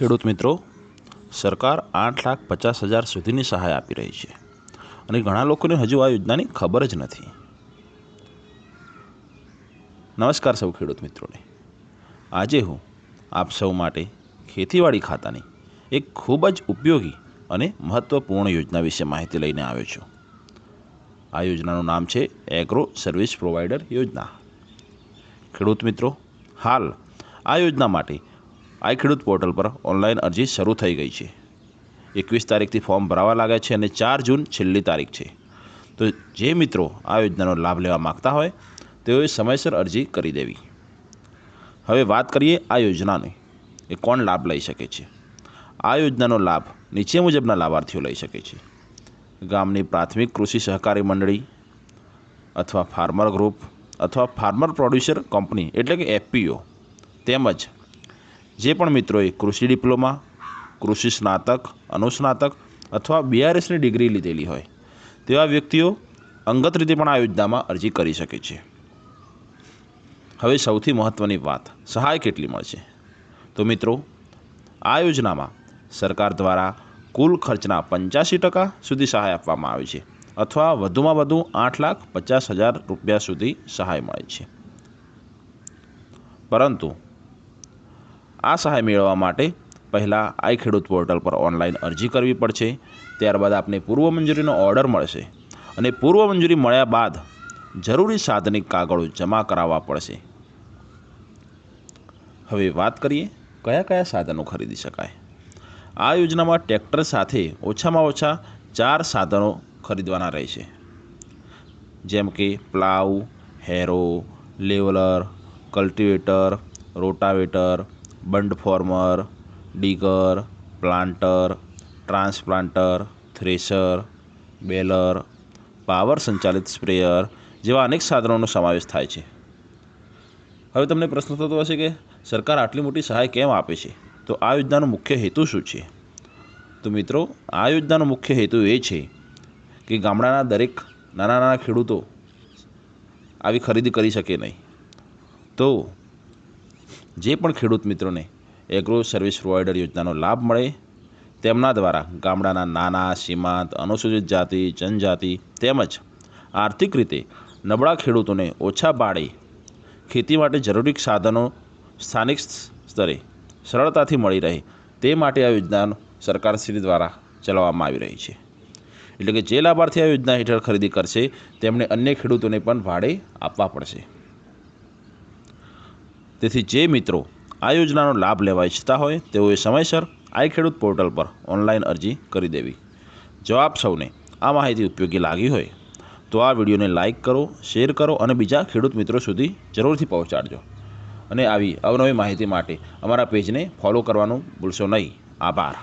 ખેડૂત મિત્રો, સરકાર 8,50,000 સુધીની સહાય આપી રહી છે અને ઘણા લોકોને હજુ આ યોજનાની ખબર જ નથી. નમસ્કાર સૌ ખેડૂત મિત્રોને. આજે હું આપ સૌ માટે ખેતીવાડી ખાતાની એક ખૂબ જ ઉપયોગી અને મહત્ત્વપૂર્ણ યોજના વિશે માહિતી લઈને આવ્યો છું. આ યોજનાનું નામ છે એગ્રો સર્વિસ પ્રોવાઈડર યોજના. ખેડૂત મિત્રો, હાલ આ યોજના માટે આઈ ખેડૂત પોર્ટલ પર ઓનલાઈન અરજી શરૂ થઈ ગઈ છે. 21 તારીખથી ફોર્મ ભરાવા લાગ્યા છે અને 4 જૂન છેલ્લી તારીખ છે. તો જે મિત્રો આ યોજનાનો લાભ લેવા માગતા હોય તેઓએ સમયસર અરજી કરી દેવી. હવે વાત કરીએ આ યોજનાની એ કોણ લાભ લઈ શકે છે. આ યોજનાનો લાભ નીચે મુજબના લાભાર્થીઓ લઈ શકે છે. ગામની પ્રાથમિક કૃષિ સહકારી મંડળી અથવા ફાર્મર ગ્રુપ અથવા ફાર્મર પ્રોડ્યુસર કંપની એટલે કે FPO, તેમજ જે પણ મિત્રોએ કૃષિ ડિપ્લોમા, કૃષિ સ્નાતક, અનુસ્નાતક અથવા BRSની ડિગ્રી લીધેલી હોય તેવા વ્યક્તિઓ અંગત રીતે પણ આ યોજનામાં અરજી કરી શકે છે. હવે સૌથી મહત્ત્વની વાત, સહાય કેટલી મળશે? તો મિત્રો, આ યોજનામાં સરકાર દ્વારા કુલ ખર્ચના 85% સુધી સહાય આપવામાં આવે છે અથવા વધુમાં વધુ 8,50,000 રૂપિયા સુધી સહાય મળે છે. પરંતુ આ સહાય મેળવવા માટે પહેલાં આઈ ખેડૂત પોર્ટલ પર ઓનલાઈન અરજી કરવી પડશે. ત્યારબાદ આપને પૂર્વ મંજૂરીનો ઓર્ડર મળશે અને પૂર્વ મંજૂરી મળ્યા બાદ જરૂરી સાધનિક કાગળો જમા કરાવવા પડશે. હવે વાત કરીએ કયા કયા સાધનો ખરીદી શકાય. આ યોજનામાં ટ્રેક્ટર સાથે ઓછામાં ઓછા 4 સાધનો ખરીદવાના રહેશે, જેમ કે plough, harrow, leveller, cultivator, rotavator, bund former, digger, planter, transplanter, thresher, baler, power સંચાલિત સ્પ્રેયર જેવા અનેક સાધનોનો સમાવેશ થાય છે. હવે તમને પ્રશ્ન થતો હશે કે સરકાર આટલી મોટી સહાય કેમ આપે છે? તો આ યોજનાનો મુખ્ય હેતુ શું છે? તો મિત્રો, આ યોજનાનો મુખ્ય હેતુ એ છે કે ગામડાના દરેક નાના નાના ખેડૂતો આવી ખરીદી કરી શકે નહીં. તો જે પણ ખેડૂત મિત્રોને એગ્રો સર્વિસ પ્રોવાઈડર યોજનાનો લાભ મળે તેમના દ્વારા ગામડાના નાના, સીમાંત, અનુસૂચિત જાતિ, જનજાતિ તેમજ આર્થિક રીતે નબળા ખેડૂતોને ઓછા ભાડે ખેતી માટે જરૂરી સાધનો સ્થાનિક સ્તરે સરળતાથી મળી રહે તે માટે આ યોજના સરકારશ્રી દ્વારા ચલાવવામાં આવી રહી છે. એટલે કે જે લાભાર્થી આ યોજના હેઠળ ખરીદી કરશે તેમણે અન્ય ખેડૂતોને પણ ભાડે આપવા પડશે. તેથી જે મિત્રો આ યોજનાનો લાભ લેવા ઈચ્છતા હોય તેઓએ સમયસર આઈ ખેડૂત પોર્ટલ પર ઓનલાઈન અરજી કરી દેવી. જો આપ સૌને આ માહિતી ઉપયોગી લાગી હોય તો આ વિડીયોને લાઇક કરો, શેર કરો અને બીજા ખેડૂત મિત્રો સુધી જરૂરથી પહોંચાડજો. અને આવી અવનવી માહિતી માટે અમારા પેજને ફોલો કરવાનું ભૂલશો નહીં. આભાર.